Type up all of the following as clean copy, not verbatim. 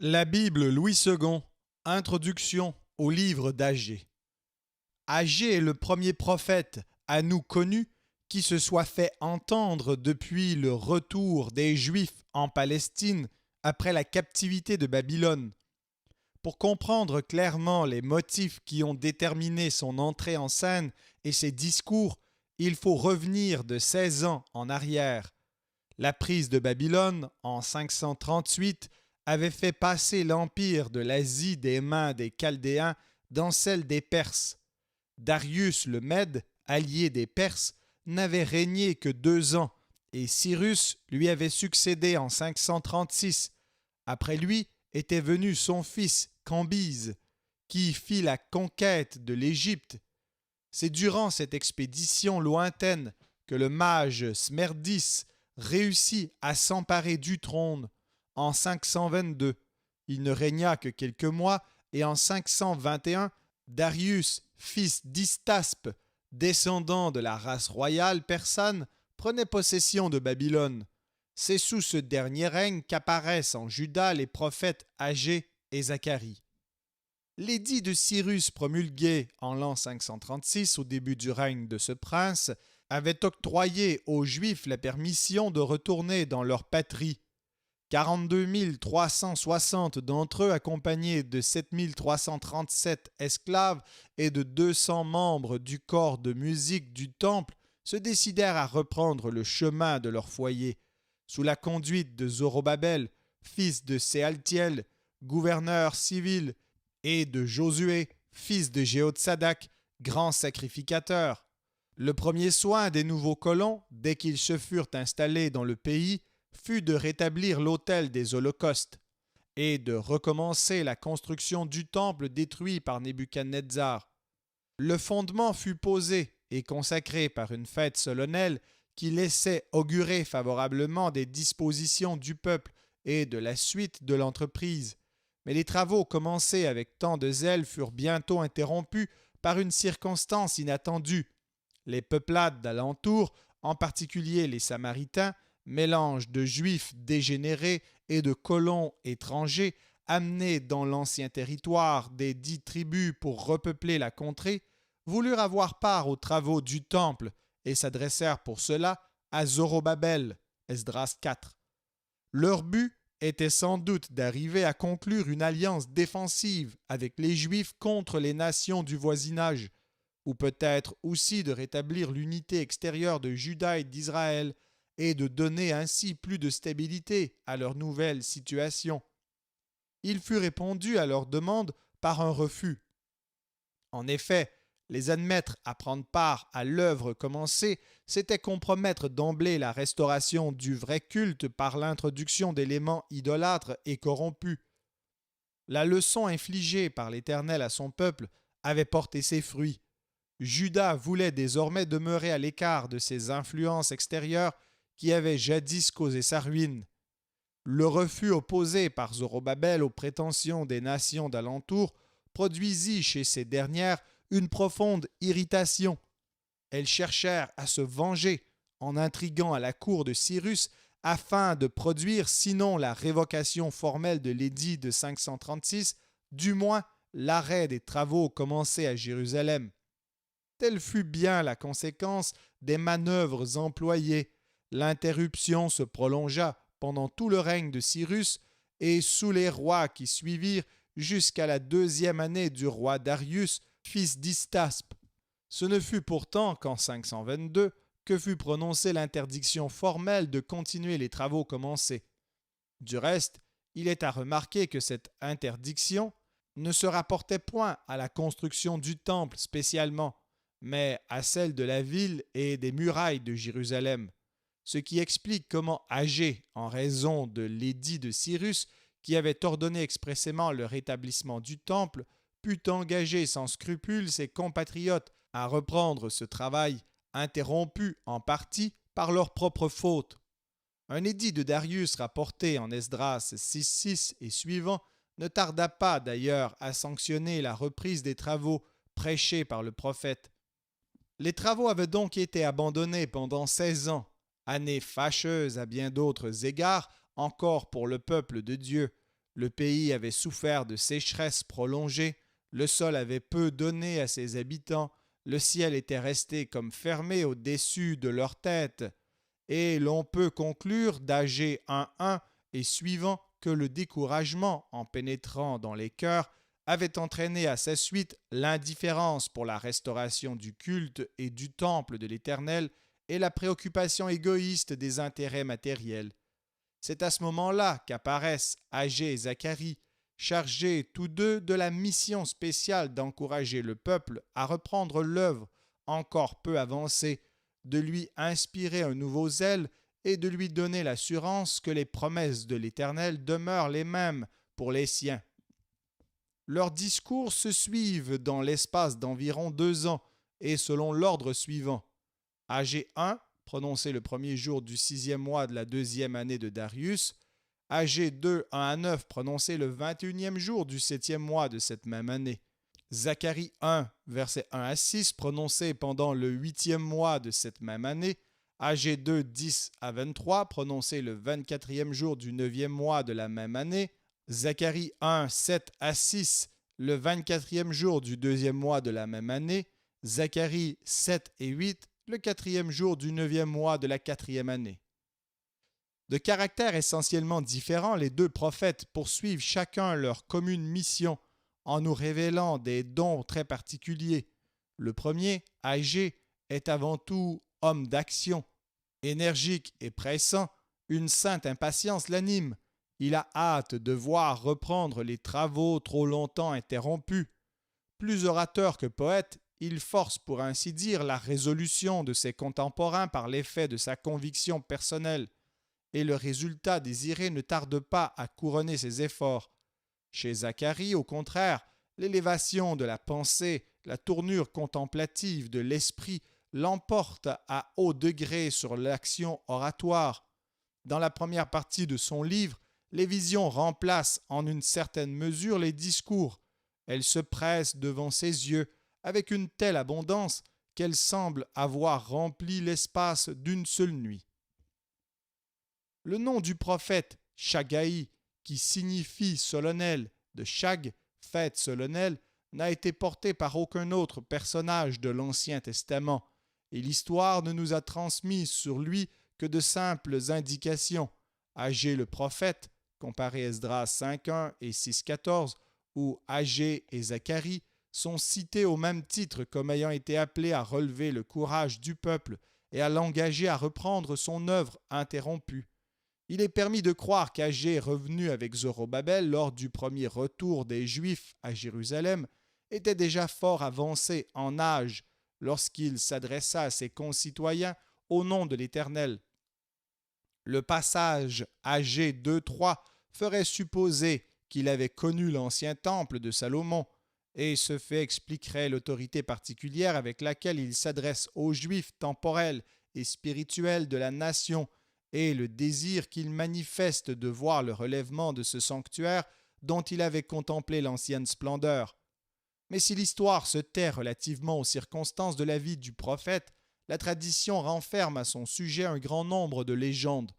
La Bible Louis II, introduction au livre d'Agée. Agée est le premier prophète à nous connu qui se soit fait entendre depuis le retour des Juifs en Palestine après la captivité de Babylone. Pour comprendre clairement les motifs qui ont déterminé son entrée en scène et ses discours, il faut revenir de 16 ans en arrière. La prise de Babylone en 538 avait fait passer l'empire de l'Asie des mains des Chaldéens dans celle des Perses. Darius le Mède, allié des Perses, n'avait régné que 2 ans et Cyrus lui avait succédé en 536. Après lui était venu son fils Cambyse, qui fit la conquête de l'Égypte. C'est durant cette expédition lointaine que le mage Smerdis réussit à s'emparer du trône. En 522, il ne régna que quelques mois et en 521, Darius, fils d'Istaspe, descendant de la race royale persane, prenait possession de Babylone. C'est sous ce dernier règne qu'apparaissent en Juda les prophètes Agée et Zacharie. L'édit de Cyrus promulgué en l'an 536 au début du règne de ce prince avait octroyé aux Juifs la permission de retourner dans leur patrie. 42 360 d'entre eux, accompagnés de 7 337 esclaves et de 200 membres du corps de musique du temple, se décidèrent à reprendre le chemin de leur foyer, sous la conduite de Zorobabel, fils de Séaltiel, gouverneur civil, et de Josué, fils de Jéhotsadak, grand sacrificateur. Le premier soin des nouveaux colons, dès qu'ils se furent installés dans le pays, fut de rétablir l'autel des holocaustes et de recommencer la construction du temple détruit par Nebuchadnezzar. Le fondement fut posé et consacré par une fête solennelle qui laissait augurer favorablement des dispositions du peuple et de la suite de l'entreprise. Mais les travaux commencés avec tant de zèle furent bientôt interrompus par une circonstance inattendue. Les peuplades d'alentour, en particulier les Samaritains, mélange de juifs dégénérés et de colons étrangers amenés dans l'ancien territoire des 10 tribus pour repeupler la contrée, voulurent avoir part aux travaux du temple et s'adressèrent pour cela à Zorobabel, Esdras 4. Leur but était sans doute d'arriver à conclure une alliance défensive avec les Juifs contre les nations du voisinage, ou peut-être aussi de rétablir l'unité extérieure de Juda et d'Israël et de donner ainsi plus de stabilité à leur nouvelle situation. Il fut répondu à leur demande par un refus. En effet, les admettre à prendre part à l'œuvre commencée, c'était compromettre d'emblée la restauration du vrai culte par l'introduction d'éléments idolâtres et corrompus. La leçon infligée par l'Éternel à son peuple avait porté ses fruits. Juda voulait désormais demeurer à l'écart de ces influences extérieures qui avaient jadis causé sa ruine. Le refus opposé par Zorobabel aux prétentions des nations d'alentour produisit chez ces dernières une profonde irritation. Elles cherchèrent à se venger en intriguant à la cour de Cyrus afin de produire, sinon la révocation formelle de l'édit de 536, du moins l'arrêt des travaux commencés à Jérusalem. Telle fut bien la conséquence des manœuvres employées. L'interruption se prolongea pendant tout le règne de Cyrus et sous les rois qui suivirent jusqu'à la 2e année du roi Darius, fils d'Istaspe. Ce ne fut pourtant qu'en 522 que fut prononcée l'interdiction formelle de continuer les travaux commencés. Du reste, il est à remarquer que cette interdiction ne se rapportait point à la construction du temple spécialement, mais à celle de la ville et des murailles de Jérusalem, ce qui explique comment Agée, en raison de l'édit de Cyrus, qui avait ordonné expressément le rétablissement du temple, put engager sans scrupule ses compatriotes à reprendre ce travail, interrompu en partie par leur propre faute. Un édit de Darius rapporté en Esdras 6.6 et suivant ne tarda pas d'ailleurs à sanctionner la reprise des travaux prêchés par le prophète. Les travaux avaient donc été abandonnés pendant 16 ans, année fâcheuse à bien d'autres égards encore pour le peuple de Dieu. Le pays avait souffert de sécheresse prolongée, le sol avait peu donné à ses habitants, le ciel était resté comme fermé au-dessus de leur tête, et l'on peut conclure d'Agé 1.1 et suivant que le découragement, en pénétrant dans les cœurs, avait entraîné à sa suite l'indifférence pour la restauration du culte et du temple de l'Éternel et la préoccupation égoïste des intérêts matériels. C'est à ce moment-là qu'apparaissent Agé et Zacharie, chargés tous deux de la mission spéciale d'encourager le peuple à reprendre l'œuvre encore peu avancée, de lui inspirer un nouveau zèle et de lui donner l'assurance que les promesses de l'Éternel demeurent les mêmes pour les siens. Leurs discours se suivent dans l'espace d'environ 2 ans et selon l'ordre suivant. Agé 1, prononcé le premier jour du 6e mois de la 2e année de Darius. Agé 2, 1 à 9, prononcé le 21e jour du 7e mois de cette même année. Zacharie 1, versets 1 à 6, prononcé pendant le 8e mois de cette même année. Agé 2, 10 à 23, prononcé le 24e jour du 9e mois de la même année. Zacharie 1, 7 à 6, le 24e jour du 2e mois de la même année. Zacharie 7 et 8, le 4e jour du 9e mois de la 4e année. De caractère essentiellement différent, les deux prophètes poursuivent chacun leur commune mission en nous révélant des dons très particuliers. Le premier, Agé, est avant tout homme d'action. Énergique et pressant, une sainte impatience l'anime. Il a hâte de voir reprendre les travaux trop longtemps interrompus. Plus orateur que poète, il force pour ainsi dire la résolution de ses contemporains par l'effet de sa conviction personnelle, et le résultat désiré ne tarde pas à couronner ses efforts. Chez Zacharie, au contraire, l'élévation de la pensée, la tournure contemplative de l'esprit l'emporte à haut degré sur l'action oratoire. Dans la première partie de son livre, les visions remplacent en une certaine mesure les discours. Elles se pressent devant ses yeux avec une telle abondance qu'elles semblent avoir rempli l'espace d'une seule nuit. Le nom du prophète Shagaï, qui signifie solennel, de Shag, fête solennelle, n'a été porté par aucun autre personnage de l'Ancien Testament, et l'histoire ne nous a transmis sur lui que de simples indications. Agé le prophète, comparé Esdras 5.1 et 6.14, où Agé et Zacharie sont cités au même titre comme ayant été appelés à relever le courage du peuple et à l'engager à reprendre son œuvre interrompue. Il est permis de croire qu'Agé, revenu avec Zorobabel lors du premier retour des Juifs à Jérusalem, était déjà fort avancé en âge lorsqu'il s'adressa à ses concitoyens au nom de l'Éternel. Le passage Agé 2.3 ferait supposer qu'il avait connu l'ancien temple de Salomon, et ce fait expliquerait l'autorité particulière avec laquelle il s'adresse aux Juifs temporels et spirituels de la nation, et le désir qu'il manifeste de voir le relèvement de ce sanctuaire dont il avait contemplé l'ancienne splendeur. Mais si l'histoire se tait relativement aux circonstances de la vie du prophète, la tradition renferme à son sujet un grand nombre de légendes.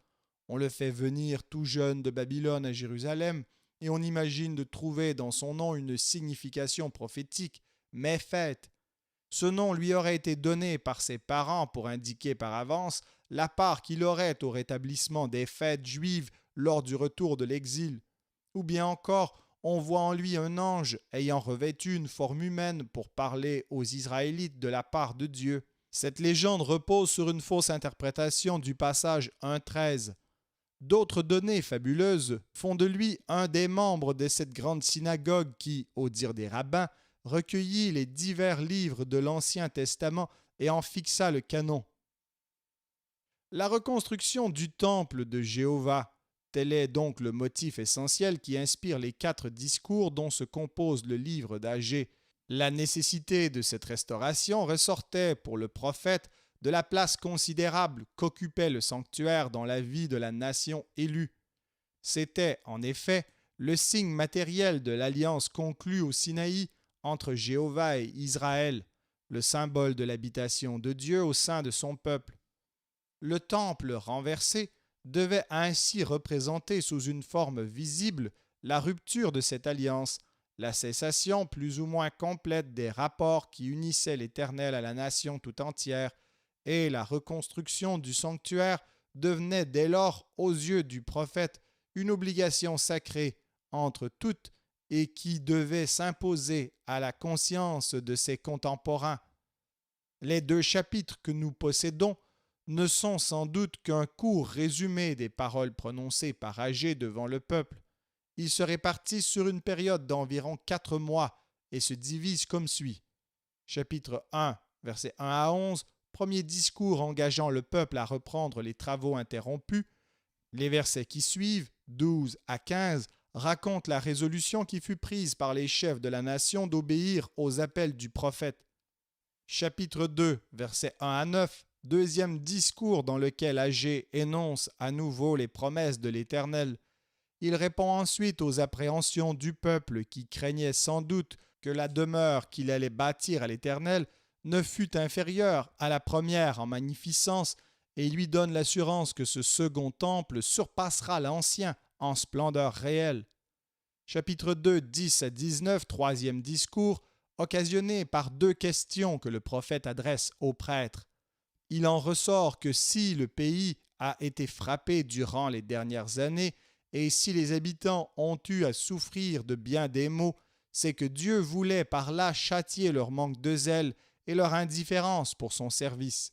On le fait venir tout jeune de Babylone à Jérusalem, et on imagine de trouver dans son nom une signification prophétique, Méphet. Ce nom lui aurait été donné par ses parents pour indiquer par avance la part qu'il aurait au rétablissement des fêtes juives lors du retour de l'exil. Ou bien encore, on voit en lui un ange ayant revêtu une forme humaine pour parler aux Israélites de la part de Dieu. Cette légende repose sur une fausse interprétation du passage 1.13. D'autres données fabuleuses font de lui un des membres de cette grande synagogue qui, au dire des rabbins, recueillit les divers livres de l'Ancien Testament et en fixa le canon. La reconstruction du temple de Jéhovah, tel est donc le motif essentiel qui inspire les 4 discours dont se compose le livre d'Agé. La nécessité de cette restauration ressortait pour le prophète de la place considérable qu'occupait le sanctuaire dans la vie de la nation élue. C'était, en effet, le signe matériel de l'alliance conclue au Sinaï entre Jéhovah et Israël, le symbole de l'habitation de Dieu au sein de son peuple. Le temple renversé devait ainsi représenter sous une forme visible la rupture de cette alliance, la cessation plus ou moins complète des rapports qui unissaient l'Éternel à la nation tout entière, et la reconstruction du sanctuaire devenait dès lors, aux yeux du prophète, une obligation sacrée entre toutes et qui devait s'imposer à la conscience de ses contemporains. Les 2 chapitres que nous possédons ne sont sans doute qu'un court résumé des paroles prononcées par Agé devant le peuple. Ils se répartissent sur une période d'environ 4 mois et se divisent comme suit. Chapitre 1, versets 1 à 11, premier discours engageant le peuple à reprendre les travaux interrompus. Les versets qui suivent, 12 à 15, racontent la résolution qui fut prise par les chefs de la nation d'obéir aux appels du prophète. Chapitre 2, versets 1 à 9, deuxième discours dans lequel Agé énonce à nouveau les promesses de l'Éternel. Il répond ensuite aux appréhensions du peuple qui craignait sans doute que la demeure qu'il allait bâtir à l'Éternel ne fût inférieure à la première en magnificence, et il lui donne l'assurance que ce second temple surpassera l'ancien en splendeur réelle. Chapitre 2, 10 à 19, troisième discours, occasionné par 2 questions que le prophète adresse aux prêtres. Il en ressort que si le pays a été frappé durant les dernières années, et si les habitants ont eu à souffrir de bien des maux, c'est que Dieu voulait par là châtier leur manque de zèle et leur indifférence pour son service.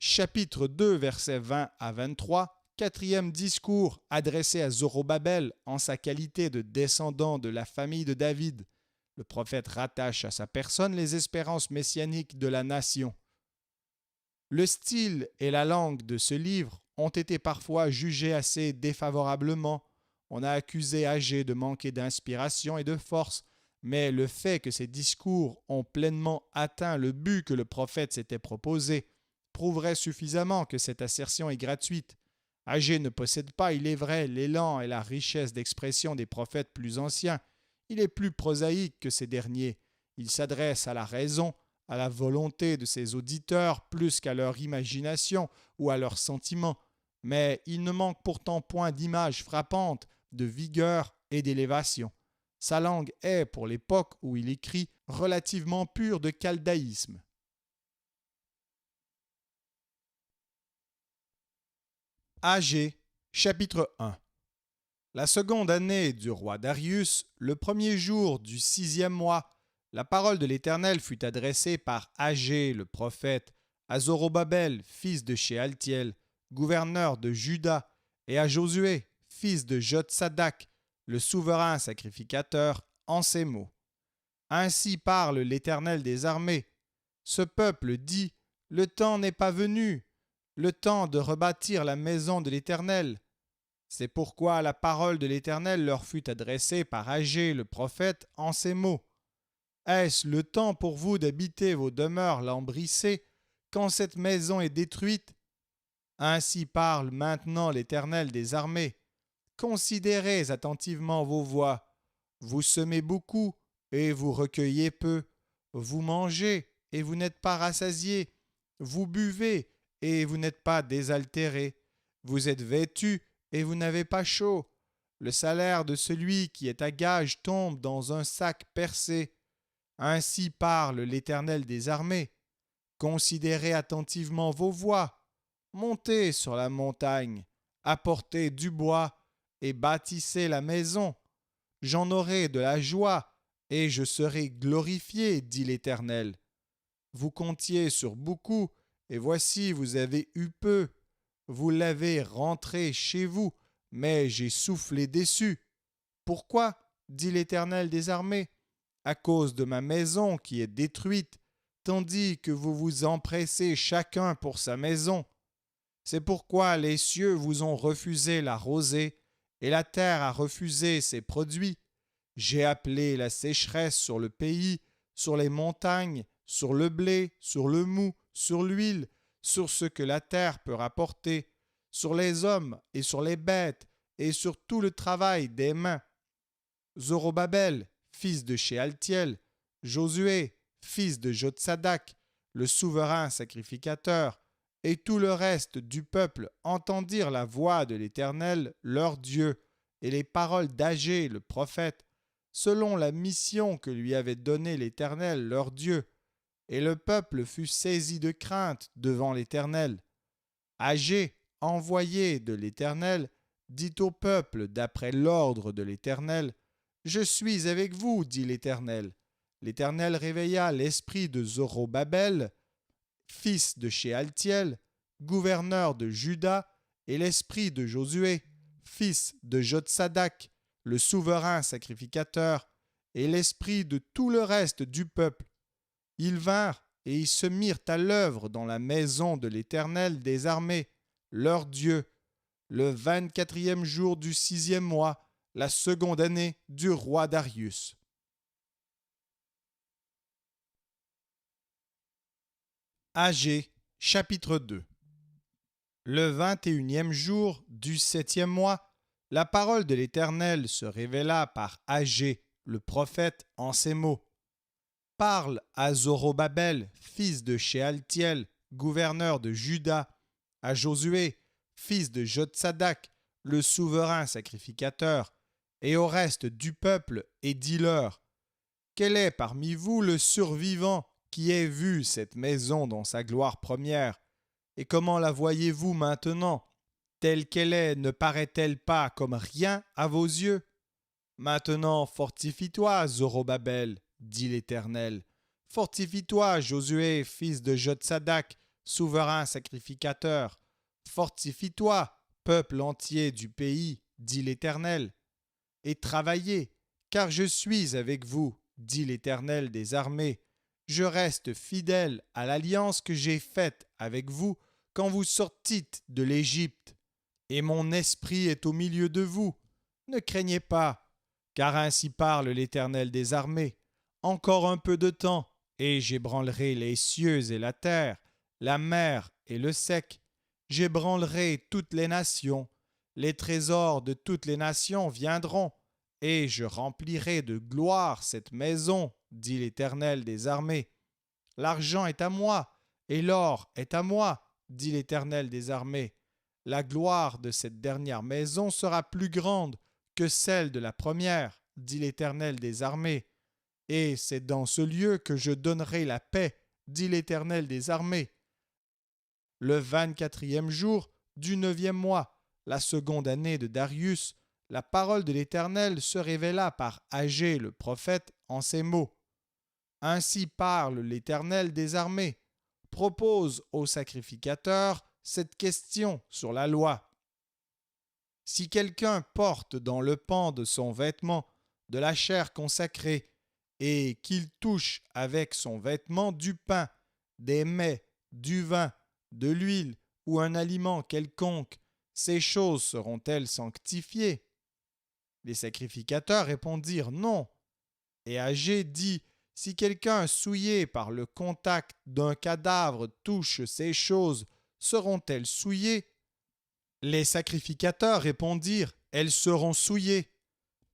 Chapitre 2, versets 20 à 23, quatrième discours adressé à Zorobabel en sa qualité de descendant de la famille de David. Le prophète rattache à sa personne les espérances messianiques de la nation. Le style et la langue de ce livre ont été parfois jugés assez défavorablement. On a accusé Agé de manquer d'inspiration et de force, mais le fait que ces discours ont pleinement atteint le but que le prophète s'était proposé prouverait suffisamment que cette assertion est gratuite. Agé ne possède pas, il est vrai, l'élan et la richesse d'expression des prophètes plus anciens. Il est plus prosaïque que ces derniers. Il s'adresse à la raison, à la volonté de ses auditeurs plus qu'à leur imagination ou à leurs sentiments, mais il ne manque pourtant point d'images frappantes, de vigueur et d'élévation. Sa langue est, pour l'époque où il écrit, relativement pure de chaldaïsme. Agé, chapitre 1. La seconde année du roi Darius, le premier jour du 6e mois, la parole de l'Éternel fut adressée par Agé le prophète à Zorobabel, fils de Shealtiel, gouverneur de Juda, et à Josué, fils de Jotsadak, le souverain sacrificateur, en ces mots. Ainsi parle l'Éternel des armées. Ce peuple dit, le temps n'est pas venu, le temps de rebâtir la maison de l'Éternel. C'est pourquoi la parole de l'Éternel leur fut adressée par Agé le prophète en ces mots. Est-ce le temps pour vous d'habiter vos demeures lambrissées quand cette maison est détruite? Ainsi parle maintenant l'Éternel des armées. Considérez attentivement vos voies. Vous semez beaucoup et vous recueillez peu. Vous mangez et vous n'êtes pas rassasiés. Vous buvez et vous n'êtes pas désaltérés. Vous êtes vêtus et vous n'avez pas chaud. Le salaire de celui qui est à gage tombe dans un sac percé. Ainsi parle l'Éternel des armées. Considérez attentivement vos voies. Montez sur la montagne, apportez du bois et bâtissez la maison. J'en aurai de la joie et je serai glorifié, dit l'Éternel. Vous comptiez sur beaucoup et voici vous avez eu peu. Vous l'avez rentré chez vous, mais j'ai soufflé dessus. Pourquoi, dit l'Éternel des armées? À cause de ma maison qui est détruite, tandis que vous vous empressez chacun pour sa maison. C'est pourquoi les cieux vous ont refusé la rosée, et la terre a refusé ses produits. J'ai appelé la sécheresse sur le pays, sur les montagnes, sur le blé, sur le mou, sur l'huile, sur ce que la terre peut rapporter, sur les hommes et sur les bêtes, et sur tout le travail des mains. Zorobabel, fils de Shealtiel, Josué, fils de Jotsadak, le souverain sacrificateur, et tout le reste du peuple entendirent la voix de l'Éternel, leur Dieu, et les paroles d'Agé le prophète, selon la mission que lui avait donnée l'Éternel leur Dieu. Et le peuple fut saisi de crainte devant l'Éternel. Agé, envoyé de l'Éternel, dit au peuple d'après l'ordre de l'Éternel: Je suis avec vous, dit l'Éternel. L'Éternel réveilla l'esprit de Zorobabel, fils de Shealtiel, gouverneur de Juda, et l'esprit de Josué, fils de Jotsadak, le souverain sacrificateur, et l'esprit de tout le reste du peuple. Ils vinrent et ils se mirent à l'œuvre dans la maison de l'Éternel des armées, leur Dieu, le 24e jour du 6e mois, la seconde année du roi Darius. Agé, chapitre 2. Le 21e jour du 7e mois, la parole de l'Éternel se révéla par Agé, le prophète, en ces mots. Parle à Zorobabel, fils de Shealtiel, gouverneur de Juda, à Josué, fils de Jotsadak, le souverain sacrificateur, et au reste du peuple, et dis-leur: Quel est parmi vous le survivant qui ait vu cette maison dans sa gloire première? Et comment la voyez-vous maintenant? Telle qu'elle est, ne paraît-elle pas comme rien à vos yeux? Maintenant, fortifie-toi, Zorobabel, dit l'Éternel. Fortifie-toi, Josué, fils de Jotsadak, souverain sacrificateur. Fortifie-toi, peuple entier du pays, dit l'Éternel. Et travaillez, car je suis avec vous, dit l'Éternel des armées. Je reste fidèle à l'alliance que j'ai faite avec vous quand vous sortîtes de l'Égypte. Et mon esprit est au milieu de vous. Ne craignez pas, car ainsi parle l'Éternel des armées. Encore un peu de temps, et j'ébranlerai les cieux et la terre, la mer et le sec. J'ébranlerai toutes les nations. Les trésors de toutes les nations viendront, et je remplirai de gloire cette maison, dit l'Éternel des armées. L'argent est à moi, et l'or est à moi, dit l'Éternel des armées. La gloire de cette dernière maison sera plus grande que celle de la première, dit l'Éternel des armées. Et c'est dans ce lieu que je donnerai la paix, dit l'Éternel des armées. Le 24e jour du 9e mois, la seconde année de Darius, la parole de l'Éternel se révéla par Agé le prophète en ces mots. Ainsi parle l'Éternel des armées. Propose au sacrificateur cette question sur la loi. Si quelqu'un porte dans le pan de son vêtement de la chair consacrée et qu'il touche avec son vêtement du pain, des mets, du vin, de l'huile ou un aliment quelconque, ces choses seront-elles sanctifiées? Les sacrificateurs répondirent non. Et Agé dit: Si quelqu'un souillé par le contact d'un cadavre touche ces choses, seront-elles souillées? Les sacrificateurs répondirent: Elles seront souillées.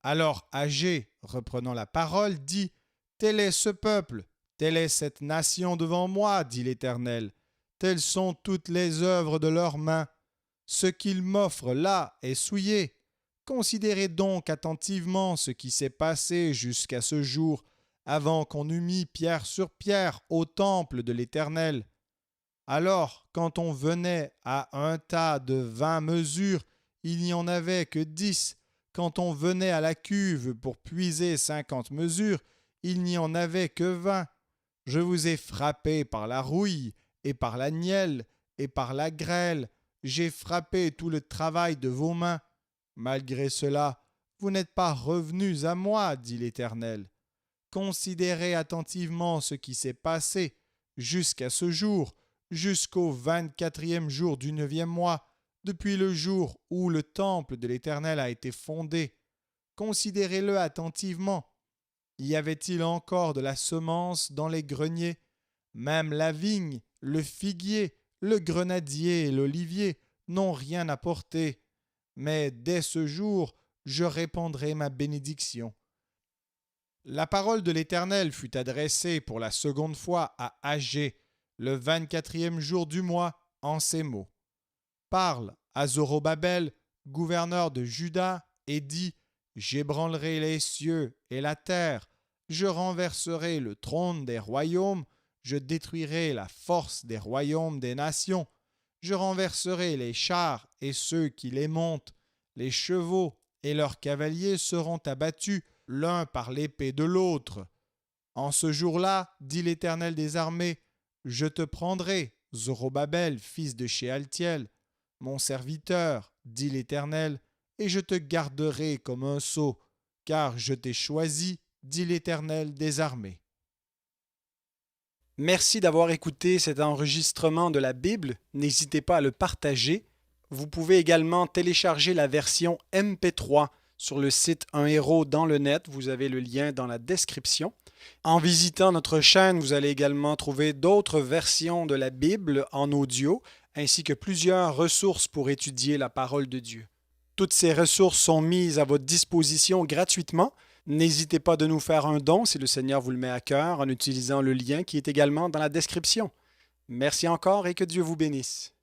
Alors Agé, reprenant la parole, dit: Tel est ce peuple, telle est cette nation devant moi, dit l'Éternel. Telles sont toutes les œuvres de leurs mains. Ce qu'ils m'offrent là est souillé. Considérez donc attentivement ce qui s'est passé jusqu'à ce jour, avant qu'on eût mis pierre sur pierre au temple de l'Éternel. Alors, quand on venait à un tas de 20 mesures, il n'y en avait que 10. Quand on venait à la cuve pour puiser 50 mesures, il n'y en avait que 20. Je vous ai frappé par la rouille, et par la nielle, et par la grêle. J'ai frappé tout le travail de vos mains. Malgré cela, vous n'êtes pas revenus à moi, dit l'Éternel. Considérez attentivement ce qui s'est passé jusqu'à ce jour, jusqu'au 24e jour du 9e mois, depuis le jour où le temple de l'Éternel a été fondé. Considérez-le attentivement. Y avait-il encore de la semence dans les greniers? Même la vigne, le figuier, le grenadier et l'olivier n'ont rien apporté. Mais dès ce jour, je répandrai ma bénédiction. La parole de l'Éternel fut adressée pour la seconde fois à Agé, le 24e jour du mois, en ces mots. Parle à Zorobabel, gouverneur de Juda, et dit, j'ébranlerai les cieux et la terre, je renverserai le trône des royaumes, je détruirai la force des royaumes des nations, je renverserai les chars et ceux qui les montent, les chevaux et leurs cavaliers seront abattus l'un par l'épée de l'autre. En ce jour-là, dit l'Éternel des armées, je te prendrai, Zorobabel, fils de Shealtiel, mon serviteur, dit l'Éternel, et je te garderai comme un sceau, car je t'ai choisi, dit l'Éternel des armées. Merci d'avoir écouté cet enregistrement de la Bible. N'hésitez pas à le partager. Vous pouvez également télécharger la version MP3 sur le site Un héros dans le net. Vous avez le lien dans la description. En visitant notre chaîne, vous allez également trouver d'autres versions de la Bible en audio, ainsi que plusieurs ressources pour étudier la parole de Dieu. Toutes ces ressources sont mises à votre disposition gratuitement. N'hésitez pas de nous faire un don si le Seigneur vous le met à cœur en utilisant le lien qui est également dans la description. Merci encore et que Dieu vous bénisse.